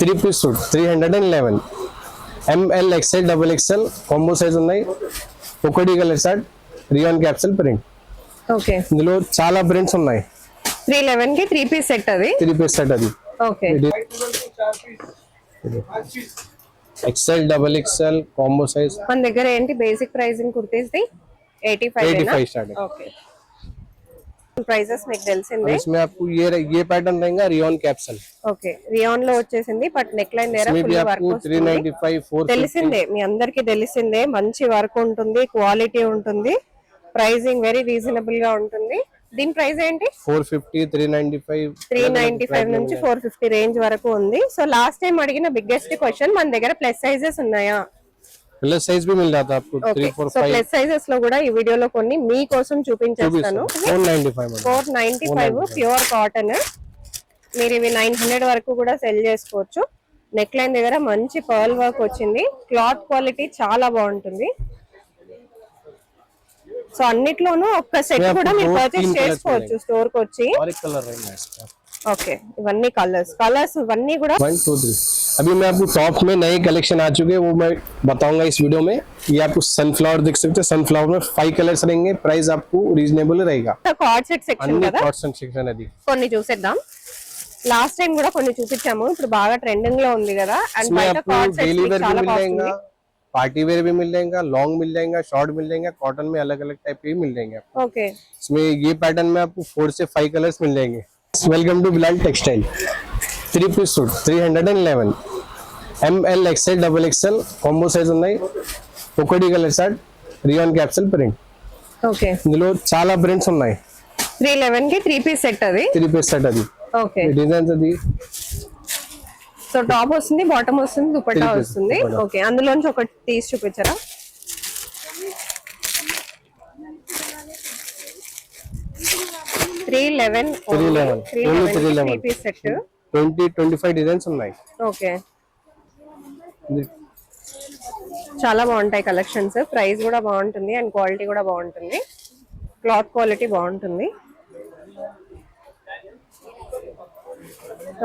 3 piece suit 311 ML XL double XL combo size ఉన్నాయి. ఒకటి colour short rayon capsule print. Okay, ఇందులో చాలా prints ఉన్నాయి. 311 కి 3 పీస్ సెట్ అది. 3 పీస్ సెట్ అది. Okay, XL double XL combo size. మన దగ్గర ఏంటి బేసిక్ ప్రైసింగ్ కుర్తీస్ ది 85 స్టార్ట్. ఓకే, ప్రైజెస్ మీకు తెలిసిందే. इसमें आपको ये पैटर्न रहेगा रियॉन कैप्सूल. ఓకే, రియాన్ లో వచ్చేసింది బట్ నెక్ లైన్ దగ్గర ఫుల్ వర్క్ వస్తుంది. 395 450 తెలిసిందే, మీ అందరికి తెలిసిందే. మంచి వర్క్ ఉంటుంది, క్వాలిటీ ఉంటుంది, ప్రైసింగ్ వెరీ రీజనబుల్ గా ఉంటుంది. దీని ప్రైస్ ఏంటి? 450 395 నుంచి 450 రేంజ్ వరకు ఉంది. సో లాస్ట్ టైం అడిగిన బిగ్గెస్ట్ క్వశ్చన్, మన దగ్గర ప్లస్ సైజెస్ ఉన్నాయా? प्लस साइज भी मिल जाता है आपको 3 4 5. సో ప్లస్ సైజెస్ లో కూడా ఈ వీడియోలో కొన్ని మీకోసం చూపించేస్తాను. 495 ప్యూర్ కాటన్. మీరు ఇవి 900 వరకు కూడా సెల్ చేసుకోవచ్చు. నెక్ లైన్ దగ్గర మంచి పర్ల్ వర్క్ వచ్చింది. క్లాత్ క్వాలిటీ చాలా బాగుంటుంది. సో అన్నిట్లోనూ ఒక్క సెట్ కూడా మీరు పర్చేస్ చేసుకోవచ్చు స్టోర్ కి వచ్చి. ఓకే, ఇవన్నీ కలర్స్ ఇవన్నీ కూడా 1 2 3. अभी मैं आपको टॉप में नए कलेक्शन आ चुके हैं, वो मैं बताऊंगा इस वीडियो में. ये आपको सनफ्लावर देख सकते हैं. सनफ्लावर में 5 कलर्स रहेंगे. प्राइस आपको रीजनेबल रहेगा. కార్డ్ సెట్ సెక్షన్ కదా, कॉट सेक्शन है. కొన్ని చూసేద్దాం. లాస్ట్ టైం కూడా కొన్ని చూపించాము, ఇప్పుడు బాగా ట్రెండింగ్ లో ఉంది కదా. అండ్ బయట కార్డ్ సెట్స్ डेली वेयर చాలా भी मिल బాగుంది. जाएगा, पार्टी वेयर भी मिल जाएगा, लॉन्ग मिल जाएगा, शॉर्ट मिल जाएगा. कॉटन में अलग अलग टाइप के मिल जाएंगे आपको. ఓకే, इसमें ये पैटर्न में आपको 4 से 5 कलर्स मिल जाएंगे. Welcome to Bilal textile. 3 piece suit 311 ML XL double XL combo size ఉన్నాయి. ఒకటి colour short rayon capsule print. Okay, ఇందులో చాలా ప్రింట్స్ ఉన్నాయి. 311 కి 3 పీస్ సెట్ అది. 3 పీస్ సెట్ అది. ఓకే, డిజైన్స్ అది. సో టాప్ వస్తుంది, బాటమ్ వస్తుంది, దుపట్టా వస్తుంది. ఓకే, అందులోంచి ఒకటి తీసి చూపించరా? Three eleven piece set 20-25 designs ఉన్నాయి. ఓకే, చాలా బాగుంటాయి కలెక్షన్స్. ప్రైస్ కూడా బాగుంటుంది అండ్ క్వాలిటీ కూడా బాగుంటుంది. క్లాత్ క్వాలిటీ బాగుంటుంది.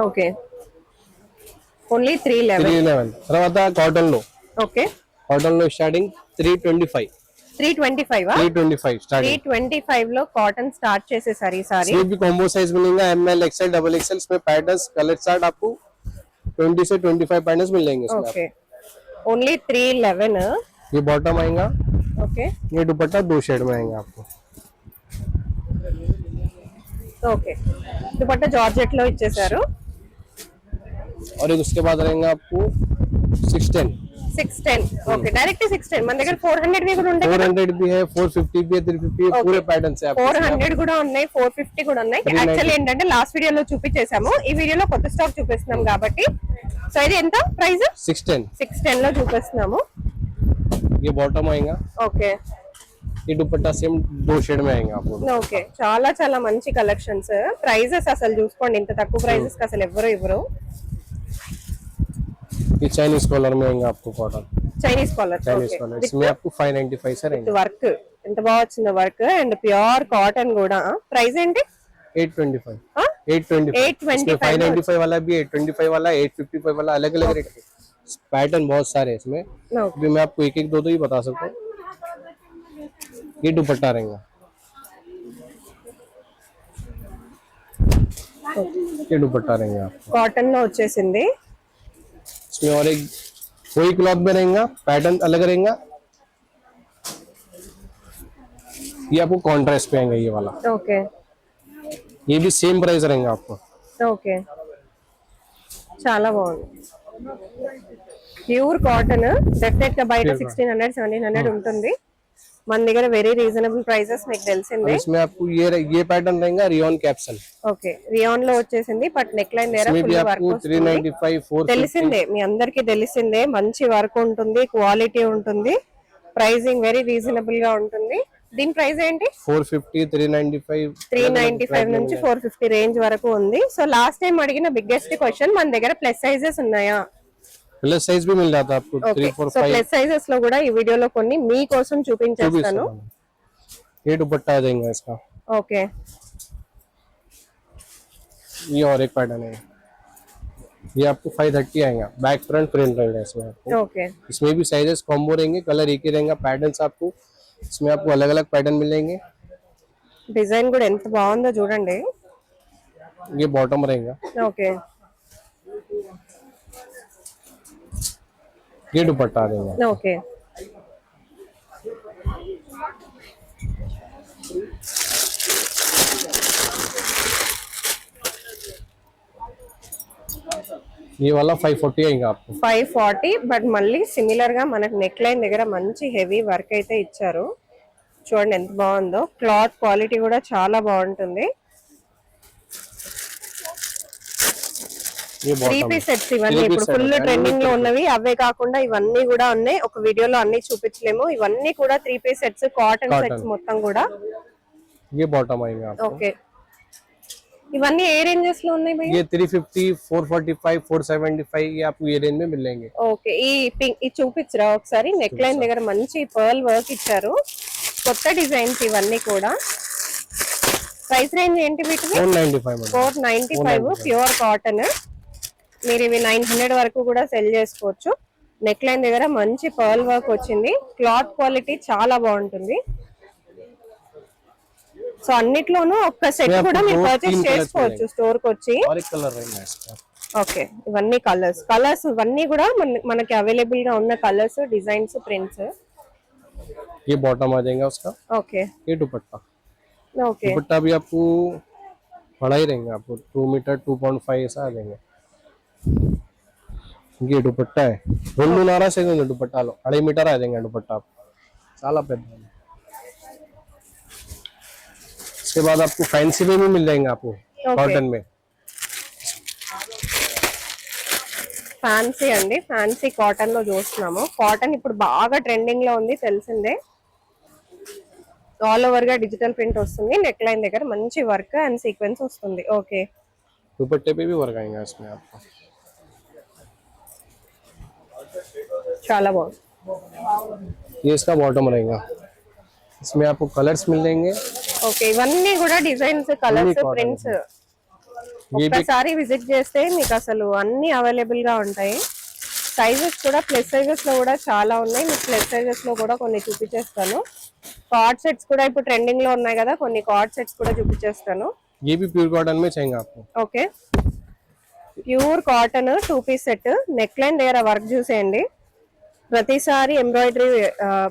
Okay, only 311. తర్వాత కాటన్ లో. ఓకే, కాటన్ లో స్టార్టింగ్ 325 स्टार्टिंग 325 లో కాటన్ స్టార్ట్ చేసేసారు ఈసారి. इसमें भी कॉम्बो साइज मिलेगा ML XL डबल XL. इसमें पैटर्न्स कलर चार्ट आपको 20 से 25 पैटर्न्स मिल जाएंगे इसमें. Okay, only 311. ये बॉटम आएगा. ओके, ये दुपट्टा 2 शेड में आएगा आपको. ओके, दुपट्टा जॉर्जेट లో ఇచ్చేసారు. और एक उसके बाद रहेगा आपको 610. Okay, direct 610. మన దగ్గర 400 వి కూడా ఉంటాయి. 400 भी है, 450 भी है, 350 है. पूरे पैटर्न्स है. 400 కూడా ఉన్నాయి, 450 కూడా ఉన్నాయి. యాక్చువల్లీ ఏంటంటే లాస్ట్ వీడియోలో చూపించేసాము, ఈ వీడియోలో కొత్త స్టాక్ చూపిస్తున్నాం కాబట్టి. సో ఇది ఎంత ప్రైస్? 610 లో చూపిస్తున్నాము. ये बॉटम आएगा. ఓకే, ये दुपट्टा सेम 2 शेड में आएगा आपको. ఓకే, చాలా చాలా మంచి కలెక్షన్స్. ప్రైజెస్ అసలు చూసుకోండి, ఇంత తక్కువ ప్రైజెస్ కి అసలు ఎవరు ఇవ్వరు. ये चाइनीज कॉलर में आएगा आपको. Cotton Chinese collar. इसमें आपको 595 से रहेंगे. వర్క్ ఎంత బాగా వచ్చింది వర్క్ అండ్ ప్యూర్ కాటన్ కూడా. ప్రైస్ ఏంటి? 825. 825. 595 वाला भी, 825 वाला, 855 वाला, अलग अलग रेट के पैटर्न बहुत सारे हैं इसमें. अभी मैं आपको एक एक दो ही बता सकता हूँ. ये दुपट्टा रहेगा. ये दुपट्टा रहेगा आपको. కాటన్ లో వచ్చేసింది. इसमें और एक वही क्लॉथ में रहेगा, पैटर्न अलग रहेगा. ये आपको कॉन्ट्रास्ट पे आएगा ये वाला. ఓకే, ये भी सेम प्राइस रहेगा आपको. ఓకే, చాలా బాగుంది. Pure cotton. డెఫినెట్ గా బయట 1600 1700 ఉంటుంది. మన దగ్గర వెరీ రీజనబుల్ ప్రైసెస్ మీకు తెలిసిందే. इसमें आपको ये पैटर्न रहेगा रियॉन कैप्सूल. ఓకే, రియాన్ లో వచ్చేసింది బట్ నెక్ లైన్ దగ్గర ఫుల్ వర్క్ వస్తుంది. 395 450. తెలిసిందే, మీ అందరికి తెలిసిందే. మంచి వర్క్ ఉంటుంది, క్వాలిటీ ఉంటుంది, ప్రైసింగ్ వెరీ రీజనబుల్ గా ఉంటుంది. దీని ప్రైస్ ఏంటి? 450 395 నుంచి 450 రేంజ్ వరకు ఉంది. సో లాస్ట్ టైం అడిగిన బిగ్గెస్ట్ క్వశ్చన్, మన దగ్గర ప్లస్ సైజెస్ ఉన్నాయా? प्लस साइज भी मिल जाता है आपको. 3 4 5. ప్లస్ సైజెస్ లో కూడా ఈ వీడియోలో కొన్ని మీకోసం చూపించేస్తాను. ये दुपट्टा आ जाएगा इसका. ఓకే, ये और एक पैटर्न है. ये आपको 530 आएगा, बैक फ्रंट प्रिंट रहेगा इसमें आपको। ఓకే इसमें भी साइजेस कॉम्बो रहेंगे, कलर एक ही रहेगा, पैटर्न्स आपको इसमें आपको अलग अलग पैटर्न मिलेंगे। డిజైన్ కూడా ఎంత బాగుందో చూడండి. ये बॉटम रहेगा, ఓకే ये दुपट्टा रहेगा। ఓకే ये वाला 540 आएगा आपको। 540 బట్ మళ్ళీ సిమిలర్ గా మనకు నెక్ లైన్ దగ్గర మంచి హెవీ వర్క్ అయితే ఇచ్చారు. చూడండి ఎంత బాగుందో, క్లాత్ క్వాలిటీ కూడా చాలా బాగుంటుంది. ये 3 बॉटम పీస్ సెట్స్ ఇవన్నీ ఇప్పుడు ఫుల్ ట్రెండింగ్ లో ఉన్నవి. అవే కాకుండా ఇవన్నీ కూడా ఉన్నాయి. ఒక వీడియోలో అన్ని చూపించలేము. ఇవన్నీ కూడా 3 పీస్ సెట్స్, కాటన్ సెట్స్ మొత్తం కూడా. ये बॉटम आएगा आपको। ఓకే ఇవన్నీ ఏ రేంజెస్ లో ఉన్నాయి భయ్యా? ये 350, 445, 475 ये आपको ये रेंज में मिलेंगे। ఓకే ఈ పింక్ ఇది చూపించరా ఒకసారి. నెక్ లైన్ దగ్గర మంచి పర్ల్ వర్క్ ఇచ్చారు. కొత్త డిజైన్స్ ఇవన్నీ కూడా. ప్రైస్ రేంజ్ ఏంటి వీటిది? 495 495 ప్యూర్ కాటన్. మీరు ఇవి 900 వరకు కూడా సెల్ చేసుకోవచ్చు. నెక్ లైన్ దగ్గర మంచి పర్ల్ వర్క్ వచ్చింది. క్లాత్ క్వాలిటీ చాలా బాగుంటుంది. సో అన్నిట్లోనూ ఒక్క సెట్ కూడా మీరు పర్చేస్ చేసుకోవచ్చు స్టోర్ కి వచ్చి. और एक कलर रहेगा इसका। ఓకే ఇవన్నీ కలర్స్ ఇవన్నీ కూడా మనకి అవైలబుల్ గా ఉన్న కలర్స్, డిజైన్స్, ప్రింట్స్. ये बॉटम आ जाएगा उसका। ఓకే ये दुपट्टा, ఓకే दुपट्टा भी आपको बड़ा ही रहेगा, आपको 2 मीटर 2.5 ऐसा आ जाएंगे। ये दुपट्टा है, 2.5 सेकंड दुपट्टा लो, 2.5 मीटर आ जाएंगे दुपट्टा साला पे। इसके बाद आपको फैंसी में भी मिल जाएंगे आपको कॉटन में। ఫ్యాన్సీ అండి, ఫ్యాన్సీ కాటన్ లో చూస్తున్నాము. కాటన్ ఇప్పుడు బాగా ట్రెండింగ్ లో ఉంది తెలిసిందే. ఆల్ ఓవర్ గా డిజిటల్ ప్రింట్ వస్తుంది. నెక్ లైన్ దగ్గర మంచి వర్క్ అండ్ సీక్వెన్స్ వస్తుంది. ఓకే दुपट्टे पे भी वर्क आएगा इसमें आपको। చాలా బాగుంది. ये इसका बॉटम रहेगा, इसमें आपको कलर्स मिल जाएंगे। ఓకే ఇవన్నీ కూడా డిజైన్స్, కలర్స్, cotton. ప్రింట్స్. ये भी ఒక్కసారి విజిట్ చేస్తే మీకు అసలు అన్ని అవైలబుల్ గా ఉంటాయి. సైజెస్ కూడా ప్లస్ సైజెస్ లో కూడా చాలా ఉన్నాయి. మీకు ప్లస్ సైజెస్ లో కూడా కొన్ని చూపించేస్తాను. కార్డ్ సెట్స్ కూడా ఇప్పుడు ట్రెండింగ్ లో ఉన్నాయి కదా, కొన్ని కార్డ్ సెట్స్ కూడా చూపించేస్తాను. ये भी प्योर कॉटन में चाहिए आपको। Okay pure cotton 2 piece set. Neck line దగ్గర వర్క్ చూసేయండి. ప్రతిసారి ఎంబ్రాయిడరీ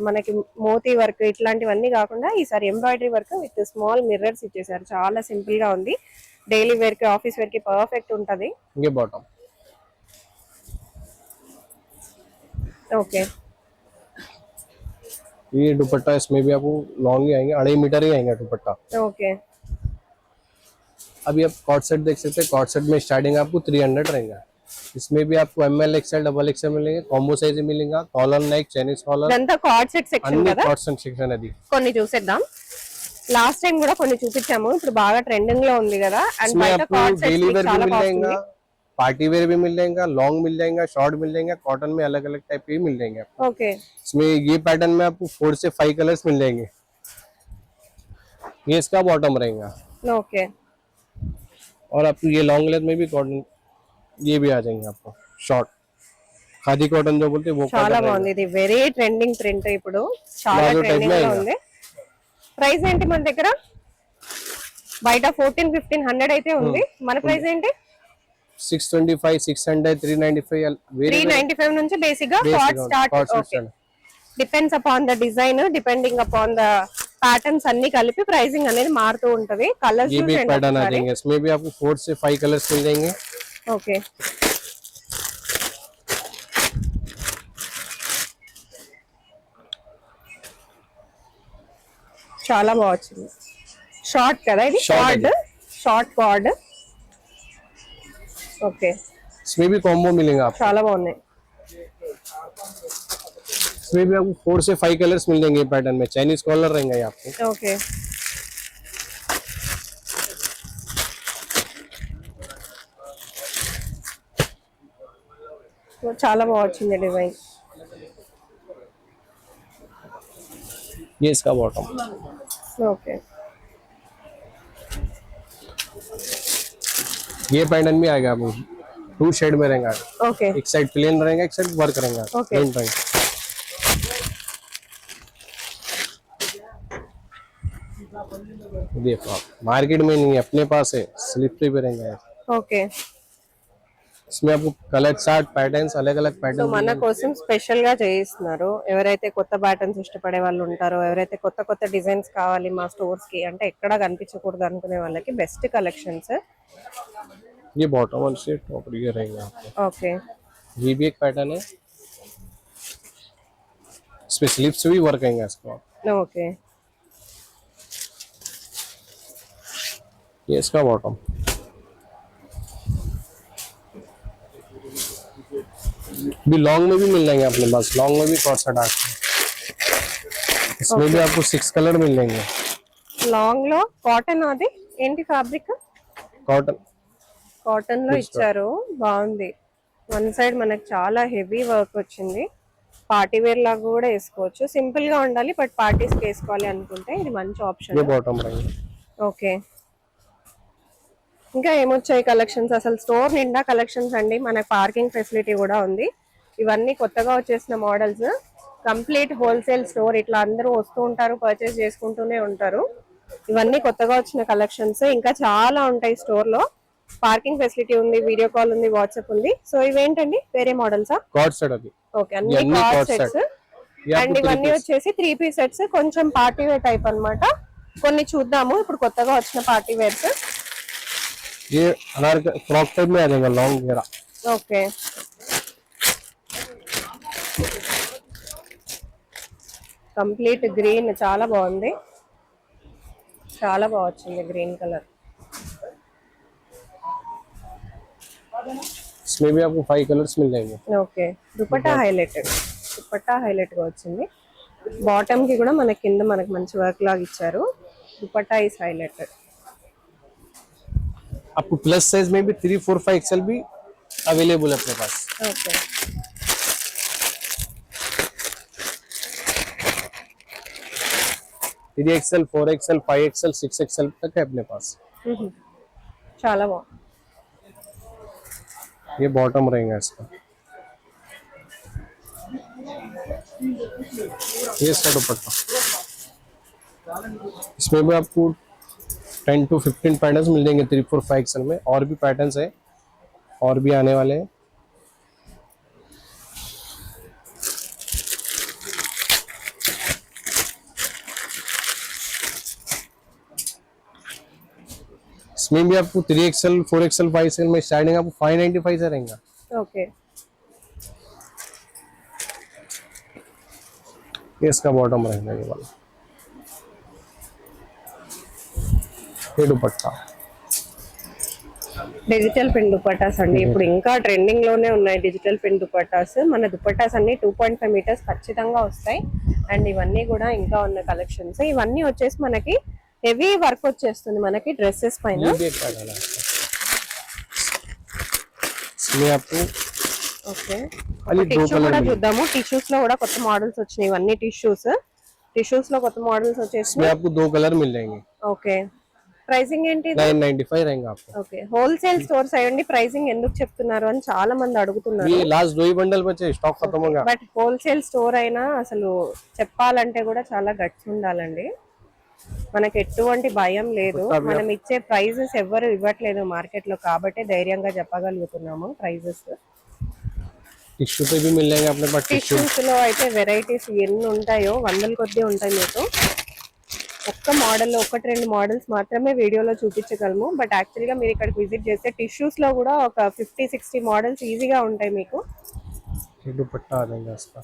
మనకి మోతీ వర్క్ ఇట్లాంటివన్నీ కాకుండా ఈసారి embroidery work with small mirrors ఇచ్చేసారు. చాలా సింపుల్ గా ఉంది. డైలీ వేర్ కి, ఆఫీస్ వేర్ కి పర్ఫెక్ట్ ఉంటది. ये बॉटम, ఓకే ये दुपट्टा, इसमें भी आपको लॉन्ग ही आएंगे, 2.5 मीटर ही आएंगे दुपट्टा। ఓకే अभी आप कॉट सेट देख सकते हैं, कॉट सेट में स्टार्टिंग आपको 300 रहेगा। इसमें भी आपको ML XL डबल XL मिलेंगे, कॉम्बो साइज मिलेगा, कॉलर नेक, चाइनीज कॉलर, ఇదంతా కార్డ్ సెట్ సెక్షన్ अन्य కదా. कॉट सेक्शन है। కొన్ని చూసేద్దాం. లాస్ట్ టైం కూడా కొన్ని చూపించాము. ఇప్పుడు బాగా ట్రెండింగ్ లో ఉంది కదా. అండ్ इसमें బయట आपको కార్డ్ डेली సెట్స్ वेयर भी చాలా मिल కాస్ట్ जाएगा, ఉంది. पार्टी वेयर भी मिल जाएगा, लॉन्ग मिल जाएगा, शॉर्ट मिल जाएगा, कॉटन में अलग अलग टाइप के मिल जाएंगे आपको। ఓకే इसमें ये पैटर्न में आपको 4 से 5 कलर्स मिल जाएंगे। ये इसका बॉटम रहेगा, ఓకే और आपको ये लॉन्ग लेंथ में भी कॉटन ये भी आ जाएंगे आपको। शॉर्ट खादी कॉटन जो बोलते हैं वो చాలా cotton బాగుంది. ఇది వెరీ ట్రెండింగ్ ప్రింట్ ఇప్పుడు చాలా Plazo type ట్రెండింగ్ లో లో అయిందా? ఉంది. ప్రైస్ ఏంటి మన దగ్గర? బయట 1400-1500 అయితే ఉంది. మన ప్రైస్ ఏంటి? 625, 600, 395 very 395 నుంచి బేసిక్ గా card start. Okay depends upon the design, depending upon the patterns అన్ని కలిపి ప్రైసింగ్ అనేది మారుతూ ఉంటది. కలర్స్ ये भी एक पैटर्न आ जाएंगे, इसमें भी आपको 4 से 5 कलर्स मिल जाएंगे। ఓకే చాలా బాగుంది. షార్ట్ కదా ఇది? Short short card. ఓకే इसमें भी कॉम्बो मिलेगा आपको। చాలా బాగున్నాయి. इसमें भी आपको 4 से 5 कलर्स मिल जाएंगे पैटर्न में, चाइनीज कॉलर रहेंगे ये आपको। ఓకే చాలా బాగుంది డిజైన్. ये इसका बॉटम, ఓకే ये पैटर्न भी आएगा आपको टू शेड में रहेगा, ఓకే एक साइड प्लेन रहेगा, एक साइड वर्क रहेगा, Okay. प्लेन रहेगा। देखो आप मार्केट में नहीं है, अपने पास है, स्लिपरी पे रहेंगे। ఓకే इसमें आपको कलर चार्ट पैटर्न्स अलग अलग సో पैटर्न మన కోసం స్పెషల్ గా చేయిస్తున్నారు. ఎవరైతే కొత్త ప్యాటర్న్స్ ఇష్టపడే వాళ్ళు ఉంటారో, ఎవరైతే కొత్త కొత్త డిజైన్స్ కావాలి మా స్టోర్స్ కి అంటే ఎక్కడా కనిపించకూడదు అనుకునే వాళ్ళకి బెస్ట్ కలెక్షన్స్. ये बॉटम और से टॉप ये रहेंगे आपको। ఓకే ये भी एक पैटर्न है, इसमें स्लीव्स भी वर्क रहेंगे इसको। ఓకే ये इसका बॉटम, भी लॉन्ग में भी मिल जाएंगे अपने पास, लॉन्ग में भी कॉट सेट आते हैं। इसमें भी आपको 6 कलर मिल जाएंगे। లాంగ్ లో కాటన్ అది ఏంటి ఫ్యాబ్రిక్? कॉटन కాటన్ లో ఇచ్చారు, బాగుంది. వన్ సైడ్ మనకి చాలా హెవీ వర్క్ వచ్చింది. పార్టీ వేర్ లాగా కూడా వేసుకోవచ్చు, సింపుల్ గా ఉండాలి బట్ పార్టీస్ కి వేసుకోవాలి అనుకుంటే ఇది మంచి ఆప్షన్. ये बॉटम रहेंगे। ఓకే ఇంకా ఏమొచ్చాయి కలెక్షన్స్? అసలు స్టోర్ నిండా కలెక్షన్స్ అండి. మనకి పార్కింగ్ ఫెసిలిటీ కూడా ఉంది. ఇవన్నీ కొత్తగా వచ్చేసిన మోడల్స్, కంప్లీట్ హోల్సేల్ స్టోర్. ఇట్లా అందరూ వస్తూ ఉంటారు, పర్చేస్ చేసుకుంటూనే ఉంటారు. ఇవన్నీ కొత్తగా వచ్చిన కలెక్షన్స్. ఇంకా చాలా ఉంటాయి స్టోర్ లో. పార్కింగ్ ఫెసిలిటీ ఉంది, వీడియో కాల్ ఉంది, వాట్సాప్ ఉంది. సో ఇవేంటండి వేరే మోడల్సా? कॉट सेट अभी ఓకే అన్ని ఇవన్నీ కార్డ్ card సెట్స్ set. ये అండ్ आपको ఇవన్నీ వచ్చేసి 3 పీస్ సెట్స్, కొంచెం పార్టీ వేర్ టైప్ అన్నమాట. కొన్ని చూద్దాము ఇప్పుడు కొత్తగా వచ్చిన పార్టీ వేర్స్. ये अनार फ्रॉक टाइप में आ जाएगा, लॉन्ग घेरा। ఓకే కంప్లీట్ గ్రీన్ చాలా బాగుంది, చాలా బాగా వచ్చింది గ్రీన్ కలర్. इसमें भी आपको 5 कलर्स मिल जाएंगे। Okay dupatta highlighted, dupatta highlight గా వచ్చింది. బాటమ్ కి కూడా మన కింద మనకి మంచి వర్క్ లాగా ఇచ్చారు. Dupatta is highlighted. आपको प्लस साइज में भी 3, 4, 5 XL भी अवेलेबल है अपने पास। Okay 3 XL, 4 XL, 5 XL, 6 XL तक है अपने पास। చాలా బాగుంది. ये बॉटम रहेगा इसका, ये इसका दुपट्टा। इसमें भी आपको 10 to 15 पैटर्न्स मिल जाएंगे 3, 4, 5 XL में। और भी पैटर्न्स है, और भी आने वाले हैं। इसमें भी आपको 3 XL, 4 XL, 5 XL में स्टार्टिंग आपको 595 से रहेगा। ఓకే ये इसका बॉटम रहेगा, ये वाला। ये दुपट्टा, డిజిటల్ పిన్ దుపట్టాస్ అండి. ఇప్పుడు ఇంకా ట్రెండింగ్ లోనే ఉన్నాయి డిజిటల్ పిన్ దుపట్టాస్. మన దుపట్టాస్ అన్ని 2.5 మీటర్స్ ఖచ్చితంగా వస్తాయి. అండ్ ఇవన్నీ కూడా ఇంకా ఉన్న కలెక్షన్స్. ఇవన్నీ వచ్చేసి మనకి హెవీ వర్క్ వచ్చేస్తుంది మనకి డ్రెస్సెస్ పైన. ये भी एक पैटर्न है इसका। इसमें आपको ఓకే खाली 2 టిష్యూ कलर కూడా मिलेंगे। చూద్దాము. టిష్యూస్ లో కూడా కొత్త మోడల్స్ వచ్చినాయి. ఇవన్నీ టిష్యూస్ లో కొత్త మోడల్స్ వచ్చేసి. इसमें आपको 2 कलर मिल जाएंगे। ఓకే ప్రైసింగ్ ఏంటి? 995 रहेगा आपको। ఓకే హోల్సేల్ స్టోర్స్ అయ్యండి, ప్రైసింగ్ ఎందుకు చెప్తున్నారు అని చాలా మంది అడుగుతున్నారు. ये लास्ट 2 ही बंडल बचे, स्टॉक खत्म हो गया। బట్ హోల్సేల్ స్టోర్ అయినా అసలు చెప్పాలంటే కూడా చాలా గట్స్ ఉండాలండి. మనకి ఎటువంటి భయం లేదు. మనం ఇచ్చే ప్రైజెస్ ఎవ్వరు ఇవ్వట్లేదు మార్కెట్ లో, కాబట్టి ధైర్యంగా చెప్పగలుగుతున్నాము ప్రైజెస్. टिश्यू पे भी मिल जाएंगे अपने पास। टिश्यू టిష్యూస్ లో అయితే వెరైటీస్ ఎన్ని ఉంటాయో వందల కొద్దీ ఉంటాయి. మీకు ఒక్క మోడల్, 1-2 మోడల్స్ మాత్రమే వీడియోలో చూపించగలము. బట్ యాక్చువల్ గా మీరు ఇక్కడికి విజిట్ చేస్తే టిష్యూస్ లో కూడా ఒక 50-60 మోడల్స్ ఈజీగా ఉంటాయి మీకు. ये दुपट्टा आ जाएगा इसका।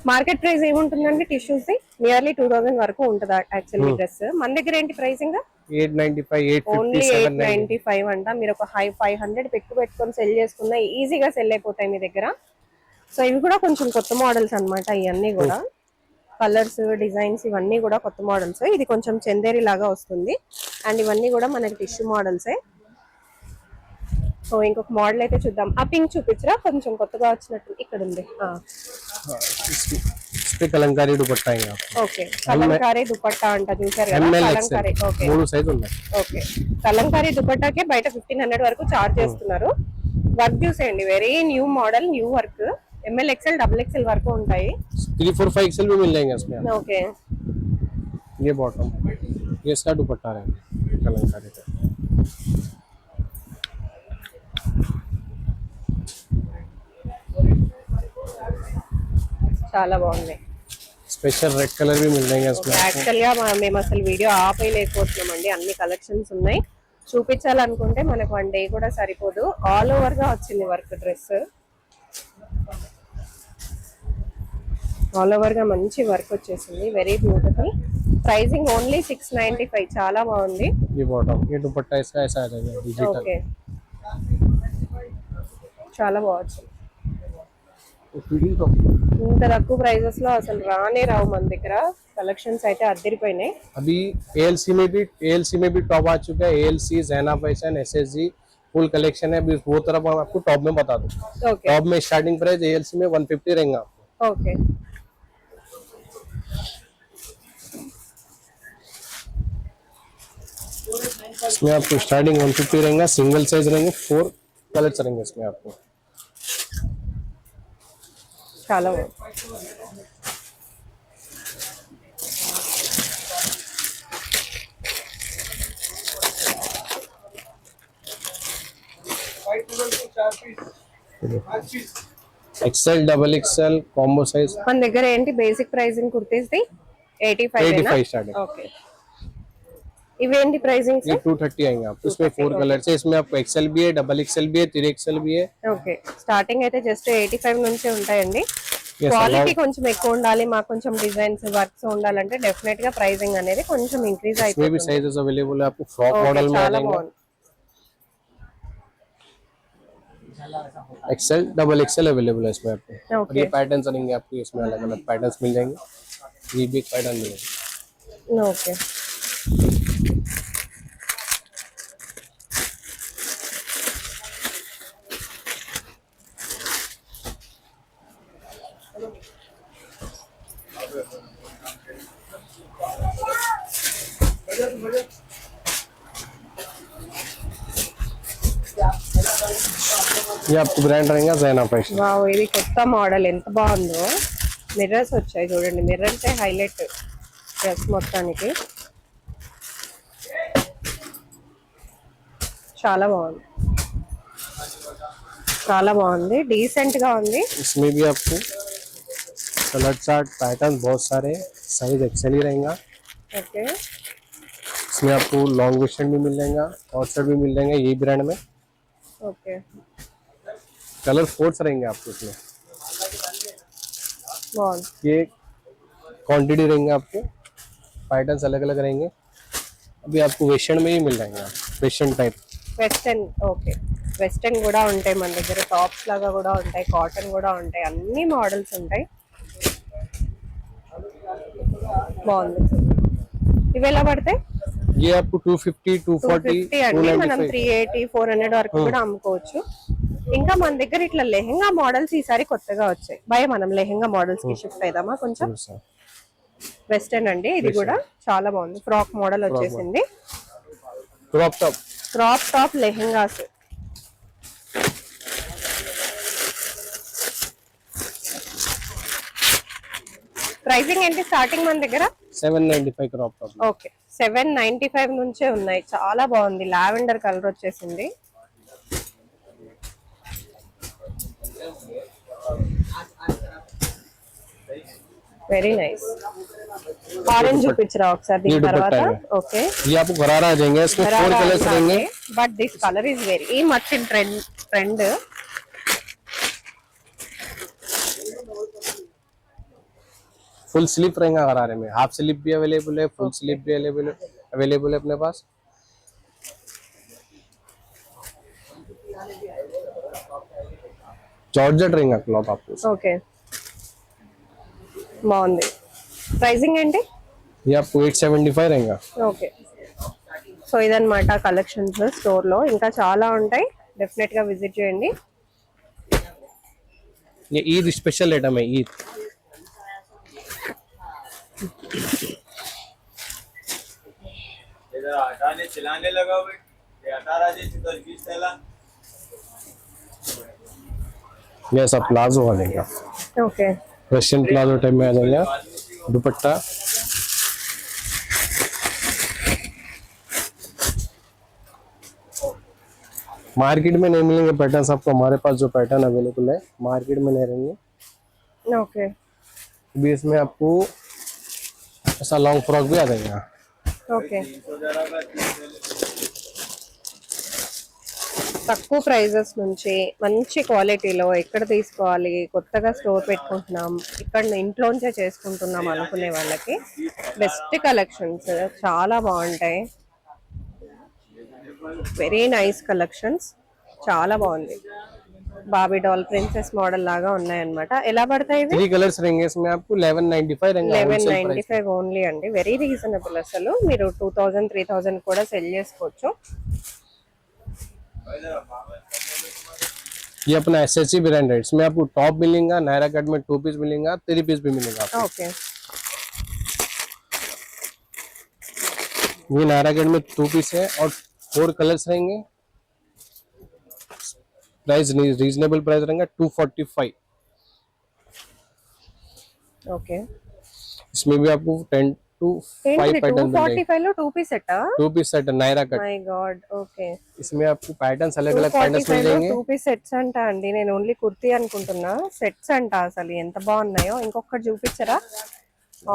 మార్కెట్ ప్రైస్ ఏముంటుందండి టిష్యూస్ ది? నియర్లీ 2000 వరకు ఉంటుంది యాక్చువల్లీ డ్రెస్. మన దగ్గర ఏంటి ప్రైసింగ్? 895, 850, ఓన్లీ 790। 895 అంట. మీరు ఒక 500 పెట్టుకొని సెల్ చేసుకున్నా ఈజీగా సెల్ అయిపోతాయి మీ దగ్గర. సో ఇవి కూడా కొంచెం కొత్త మోడల్స్ అన్నమాట. ఇవన్నీ కూడా కలర్స్, డిజైన్స్ ఇవన్నీ కూడా కొత్త మోడల్స్. ఇది కొంచెం చందేరి లాగా వస్తుంది. అండ్ ఇవన్నీ కూడా మనకి టిష్యూ మోడల్సే. సో ఇంకొక మోడల్ అయితే చూద్దాం. ఆ పింక్ చూపించరా, కొంచెం కొత్తగా వచ్చినట్టు ఇక్కడ ఉంది. इस पे कलंकारी दुपट्टा आएगा आपको। ఓకే కలంకారీ దుపట్టా అంట, చూసారు కదా? ML Kalamkari. XL okay 3 size ఉన్నాయి। ఓకే కలంకారీ దుపట్టాకే బయట 1500 వరకు చార్జ్ చేస్తున్నారు. వర్క్ చూసేయండి, very new model, new work. M L XL double XL వరకు ఉంటాయి. 3 4 5 एक्सेल भी मिल जाएंगे इसमें। ఓకే, ये बॉटम, ये इसका दुपट्टा रहेगा कलमकारी का। చాలా బాగుంది. स्पेशल रेड कलर भी मिल जाएंगे इसमें। యాక్చువల్ గా మేము అసలు వీడియో ఆపేయలేకపోతున్నామండి, అన్ని కలెక్షన్స్ ఉన్నాయి. చూపించాలనుకుంటే మనకు 1 డే కూడా సరిపోదు. ఆల్ ఓవర్ గా వచ్చింది వర్క్, డ్రెస్ ఆల్ ఓవర్ గా మంచి వర్క్ వచ్చేసింది, వెరీ బ్యూటిఫుల్. ప్రైసింగ్ ఓన్లీ 695, చాలా బాగుంది. ये बॉटम, ये दुपट्टा इसका ऐसा आ जाएगा डिजिटल। ఓకే, చాలా బాగుంది. ఇంత తక్కువ ప్రైజెస్ లో అసలు రానే రావు మన దగ్గర. కలెక్షన్స్ అయితే అద్దరిపోయినాయి. अभी एएलसी में भी टॉप आ चुका है। एएलसी, ज़ैना फैशन, एसएसजी फुल कलेक्शन है। अभी वो तरफ हम आपको टॉप में बता दूं। ఓకే टॉप में स्टार्टिंग प्राइस एएलसी में 150 रहेगा आपको। ఓకే, इसमें आपको स्टार्टिंग 150 रहेगा। सिंगल साइज रहेंगे, 4 कलर्स रहेंगे इसमें आपको। చాలా బాగుంది. XL, double XL, combo size మన దగ్గర ఏంటి బేసిక్ ప్రైసింగ్ కుర్తీస్ ది 85 85 स्टार्टिंग। ఓకే, ఇవేంటి ప్రైసింగ్? ये 230 आएंगे आपको। इसमें 4 कलर्स है। इसमें आपको एक्सेल भी है, डबल एक्सेल भी है, 3 एक्सेल भी है। ఓకే, స్టార్టింగ్ అయితే జస్ట్ 85 నుంచే ఉంటాయండి. Yes, క్వాలిటీ కొంచెం ఎక్కువ ఉండాలి, మాకు కొంచెం డిజైన్స్ వర్క్స్ ఉండాలంటే డెఫినెట్ గా ప్రైసింగ్ అనేది కొంచెం ఇంక్రీజ్ इसमें भी అయిపోతుంది. साइजेस अवेलेबल है आपको। फ्रॉक ఓకే, मॉडल में आ చాలా जाएंगे। బాగుంది. एक्सेल, डबल एक्सेल अवेलेबल है इसमें आपको। और ఓకే ये पैटर्न्स रहेंगे आपको, इसमें अलग अलग पैटर्न्स मिल जाएंगे। ये भी एक पैटर्न मिलेगा। ఓకే, ये आपको ब्रांड रहेगा ज़ैना फैशन। వావ్, ఇది కొత్త మోడల్, ఎంత బాగుందో. మిర్రర్స్ వచ్చాయి చూడండి, మిర్రర్స్ హైలైట్ డ్రెస్ మొత్తానికి. చాలా బాగుంది, చాలా బాగుంది, డీసెంట్ గా ఉంది. इसमें भी आपको कलर चार्ट पैटर्न बहुत सारे, साइज एक्सेल ही रहेगा। ఓకే, इसमें आपको लॉन्ग वेस्टर्न भी मिल जाएगा, शॉर्ट शर्ट भी मिल जाएंगे यही ब्रांड में। ఓకే, कलर फोर्स रहेंगे आपको इसमें। బాగుంది. ये क्वांटिटी रहेंगे आपको, पैटर्न्स अलग अलग रहेंगे। अभी आपको वेस्टर्न में ही मिल जाएंगे, western type. Western, okay, western కూడా ఉంటాయి మన దగ్గర, టాప్స్ లాగా కూడా ఉంటాయి, కాటన్ కూడా ఉంటాయి, అన్ని మోడల్స్ ఉంటాయి. బాగుంది. ఇవి ఎలా పడతాయి? ये आपको 250, 240, 250 అండి. మనం 295। 380, 400 వరకు కూడా అమ్ముకోవచ్చు. ఇంకా మన దగ్గర ఇట్లా లెహెంగా మోడల్స్ ఈసారి కొత్తగా వచ్చాయి. మనం లెహెంగా మోడల్స్ కి షిఫ్ట్ అయిదామా కొంచెం? వెస్టర్న్ అండి, ఇది కూడా చాలా బాగుంది. ఫ్రాక్ మోడల్ వచ్చేసింది. Crop top, crop top lehengas. Pricing ఏంటి స్టార్టింగ్ మన దగ్గర? 795 क्रॉप टॉप। ఓకే, 795 నుంచే ఉన్నాయి. చాలా బాగుంది, లావెండర్ కలర్ వచ్చేసింది. Very nice. ఆరెంజ్ చూపించరా ఒకసారి దీని ये दुपट्टा తర్వాత? है। ఓకే, ये आपको गरारा आ जाएंगे। इसमें 4 कलर्स रहेंगे। But this colour is very much in trend. Full sleeve रहेगा गरारे में, हाफ स्लीव भी अवेलेबल है, फुल स्लीव भी अवेलेबल है अपने पास। जॉर्जेट रहेगा क्लॉथ आपको। ఓకే, బాగుంది. ప్రైసింగ్ ఏంటి? ये आपको 875 रहेगा। ఓకే, సో ఇదన్నమాట కలెక్షన్స్ స్టోర్ లో. ఇంకా చాలా ఉంటాయి, డెఫినెట్ గా విజిట్ చేయండి. ये ईद स्पेशल आइटम है, ईद। हटाने चिल्लाने लगा हुए ये 18 जी तो 20 थैला ये ऐसा प्लाजो वालेगा, ఓకే रशियन प्लाजो टाइप में आ जाएगा। दुपट्टा मार्केट में नहीं मिलेंगे पैटर्न आपको, हमारे पास जो पैटर्न अवेलेबल है मार्केट में नहीं रहेंगे। ఓకే अभी इसमें आपको ऐसा लॉन्ग फ्रॉक भी आ जाएगा। ఓకే తక్కువ ప్రైజెస్ నుంచి మంచి క్వాలిటీలో ఎక్కడ తీసుకోవాలి, కొత్తగా స్టోర్ పెట్టుకుంటున్నాం, ఇక్కడ ఇంట్లోంచే చేసుకుంటున్నాం అనుకునే వాళ్ళకి బెస్ట్ కలెక్షన్స్ చాలా బాగుంటాయి. వెరీ నైస్ కలెక్షన్స్, చాలా బాగుంది. బాబీ డాల్ ప్రిన్సెస్ మోడల్ లాగా ఉన్నాయన్నమాట. ఎలా పడతాయి ఇవి? 3 కలర్స్ रहेंगे इसमें आपको 1195 रहेंगे। 1195 ఓన్లీ అండి, వెరీ రీజనబుల్. అసలు మీరు 2000 3000 కూడా సెల్ చేసుకోవచ్చు. ये अपना एसएससी ब्रांड है, इसमें आपको टॉप मिलेगा, नायरा कट में 2 पीस मिलेगा, 3 पीस भी मिलेगा आपको। ఓకే ये नायरा कट में 2 पीस है और 4 कलर्स रहेंगे। प्राइस रीजनेबल प्राइस रहेगा 245। ఓకే इसमें भी आपको 10 to 5 पैटर्न मिलेंगे। 245 లో 2 piece set? 2 piece set Naira cut, my god. Okay इसमें आपको पैटर्न्स अलग अलग पैटर्न्स मिल जाएंगे। 2 పీస్ సెట్స్ అంట అండి, నేను ఓన్లీ కుర్తీ అనుకుంటున్నా. సెట్స్ అంట, అసలు ఎంత బాగున్నాయో. ఇంకొకటి చూపించరా?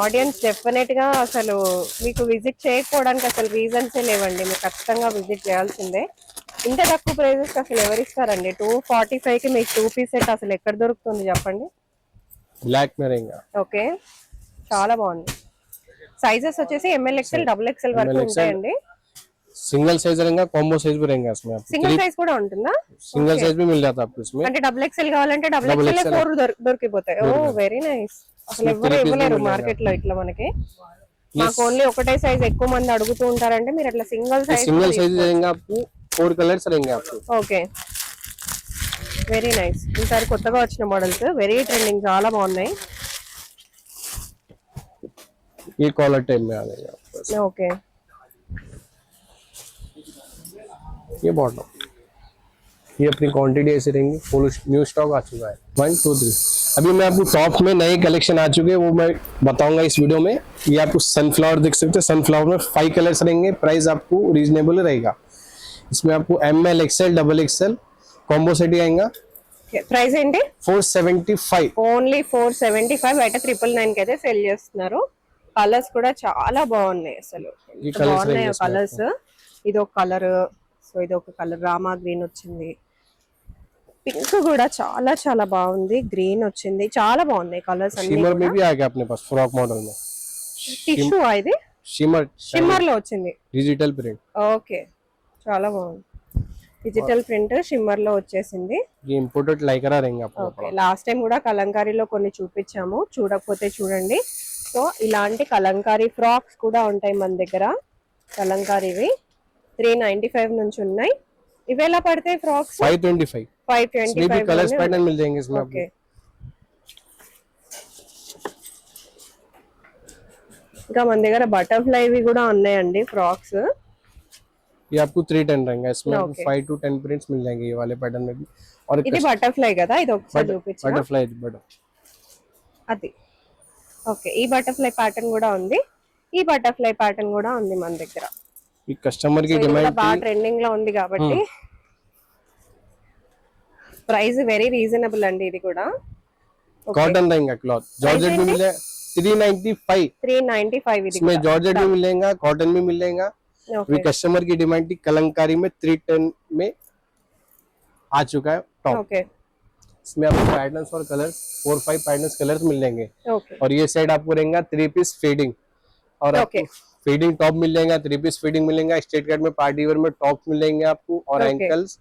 ఆడియన్స్ డెఫినెట్ గా అసలు మీకు విజిట్ చేయకపోవడానికి అసలు రీజన్సే లేవండి, మీరు ఖచ్చితంగా విజిట్ చేయాల్సిందే. ఇంత తక్కువ ప్రైజెస్ అసలు ఎవరు ఇస్తారండి? 245 కి మీకు 2 పీస్ సెట్ అసలు ఎక్కడ దొరుకుతుంది చెప్పండి? ब्लैक में रहेगा। ఓకే చాలా బాగుంది. సైజెస్ వచ్చేసి ఎంఎల్ ఎక్స్ఎల్ డబుల్ ఎక్స్ఎల్ వరకు ఉంటాయండి. सिंगल साइज रहेगा, कॉम्बो साइज भी रहेगा इसमें आपको। సింగిల్ సైజ్ కూడా ఉంటుందా? सिंगल साइज भी मिल जाता है आपको इसमें। అంటే డబుల్ ఎక్స్ఎల్ కావాలంటే డబుల్ ఎక్స్ఎల్ 4 దొరికిపోతాయి. ఓ వెరీ నైస్. అసలు ఎవరు ఇవ్వలేరు మార్కెట్ లో ఇట్లా మనకి. మాకు ఓన్లీ ఒకటే సైజ్ ఎక్కువ మంది అడుగుతూ ఉంటారంటే మీరు అట్లా సింగిల్ సైజ్ रहेगा आपको, 4 कलर्स रहेंगे आपको। Okay very nice. ఈసారి కొత్తగా వచ్చిన మోడల్స్ వెరీ ట్రెండింగ్, చాలా బాగున్నాయి. ये कॉलर टाइप में आ जाएगा आपको। ఓకే ये बॉटम, ये अपनी क्वांटिटी ऐसे रहेंगी। फुल न्यू स्टॉक आ चुका है। 1 2 3 अभी मैं आपको टॉप में नए कलेक्शन आ चुके हैं, वो मैं बताऊंगा इस वीडियो में। ये आपको सनफ्लावर देख सकते हैं, सनफ्लावर में 5 कलर्स रहेंगे। प्राइस आपको रीजनेबल रहेगा। इसमें आपको ML XL double XL combo set ही आएगा। ప్రైస్ ఏంటి? 475। ఓన్లీ 475. బయట 999 కి అయితే సెల్ చేస్తున్నారు. కలర్స్ కూడా చాలా బాగున్నాయి, అసలు ఎంత బాగున్నాయి కలర్స్. ఇది ఒక కలర్, సో ఇది ఒక కలర్ రామా గ్రీన్ వచ్చింది, పింక్ కూడా చాలా చాలా బాగుంది, గ్రీన్ వచ్చింది, చాలా బాగున్నాయి కలర్స్ అన్ని. शिमर में भी आ गया अपने पास फ्रॉक मॉडल में। టిష్యూ ఇది शिमर షిమ్మర్ లో వచ్చింది. डिजिटल प्रिंट, ఓకే చాలా బాగుంది. డిజిటల్ ప్రింట్ షిమ్మర్ లో వచ్చేసింది. ये इंपोर्टेड लाइकरा रहेंगे आपको। ఓకే లాస్ట్ టైం కూడా కలంకారీలో కొన్ని చూపించాము, చూడకపోతే చూడండి. సో ఇలాంటి కలంకారీ ఫ్రాక్స్ కూడా ఉంటాయి మన దగ్గర. కలంకారీవి 395 నుంచి ఉన్నాయి. ఇవి ఎలా పడతాయి ఫ్రాక్స్? 525। 525 कलर्स पैटर्न मिल जाएंगे इसमें ఓకే ఇంకా మన దగ్గర బటర్ఫ్లైవి కూడా ఉన్నాయండి ఫ్రాక్స్. ये आपको 310 रहेंगे। इसमें आपको Okay. 5 to 10 प्रिंट्स मिल जाएंगे ये वाले पैटर्न में भी। और ఇది బటర్ఫ్లై కదా, ఇది ఒకసారి చూపించు. बटरफ्लाई बटन, అది ఓకే. ఈ బటర్ఫ్లై ప్యాటర్న్ కూడా ఉంది, ఈ బటర్ఫ్లై ప్యాటర్న్ కూడా ఉంది మన దగ్గర. ये कस्टमर की ఇది కూడా डिमांड బాగా ట్రెండింగ్ లో ఉంది కాబట్టి ప్రైస్ వెరీ రీజనబుల్ అండి. ఇది కూడా कॉटन रहेगा क्लॉथ, जॉर्जेट भी मिलेगा 395। 395 ఇది इसमें जॉर्जेट भी मिलेगा, कॉटन भी मिलेगा। ఓకే अभी कस्टमर की डिमांड थी, कलंकारी में 310 में आ चुका है टॉप। ఓకే इसमें आपको पैटर्न्स और कलर्स 4-5 पैटर्न्स कलर्स मिल जाएंगे। ఓకే और ये सेट आपको रहेगा 3 पीस फीडिंग, और Okay. फीडिंग टॉप मिल जाएगा, 3 पीस फीडिंग मिलेगा। स्ट्रेट कट में पार्टी वेयर में टॉप मिलेंगे आपको, और Okay. एंकल्स